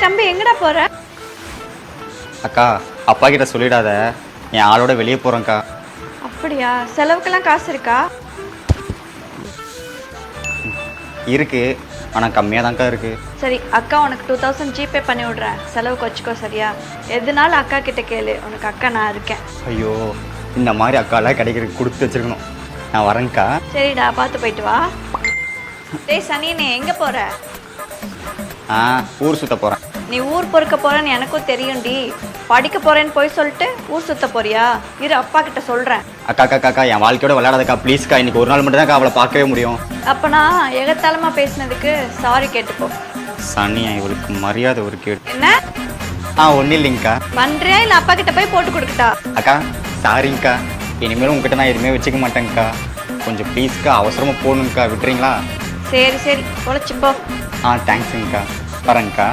தம்பி எங்கடா போற? அக்கா அப்பா கிட்ட சொல்லிடாத, என் ஆளோட வெளியே போகிறேங்க்கா. அப்படியா? செலவுக்கெல்லாம் காசு இருக்கா? இருக்கு, ஆனால் கம்மியாக தான்க்கா இருக்கு. சரி, அக்கா உனக்கு 2000 ஜிபே பண்ணி விடுறேன். செலவுக்கு வச்சுக்கோ, சரியா? எதுனாலும் அக்கா கிட்ட கேளு, உனக்கு அக்கா நான் இருக்கேன். ஐயோ, இந்த மாதிரி அக்காலாம் கிடைக்கிறதுக்கு கொடுத்து வச்சிருக்கணும். நான் வரேங்க்கா. சரிடா, பார்த்து போயிட்டு வா. டேய் சனியனே, எங்க போற? ஊர் சுத்த போகிறேன். நீ ஊர் பொறுக்க போறேன்னு எனக்கும் தெரியும்டி. படிக்க போறேன்னு போய் சொல்லிட்டு ஊர் சுத்த போறியா? இரு, அப்பா கிட்ட சொல்றேன். அக்கா அக்கா அக்கா என் வாழ்க்கையோட விளையாடாதக்கா ப்ளீஸ்க்கா. இன்னைக்கு ஒரு நாள் மட்டும் தான் அவளை பார்க்கவே முடியும். அப்ப நான் எகத்தாளமா பேசினதுக்கு சாரி கேட்டுப்போ. சனியா, இவளுக்கு மரியாதை ஒரு கேடு. என்ன ஒன்றும் இல்லைங்கக்கா. பண்றியா இல்ல அப்பா கிட்ட போய் போட்டு கொடுக்கட்டா? அக்கா சாரிங்கக்கா, இனிமேலும் உங்ககிட்ட நான் எதுவுமே வச்சுக்க மாட்டேங்க்கா. கொஞ்சம் ப்ளீஸ்க்கா, அவசரமாக போகணுங்க்கா, விட்டுறீங்களா? சரி சரி, தொலைச்சிப்போ. தேங்க்ஸுங்கக்கா. வரேங்க்கா.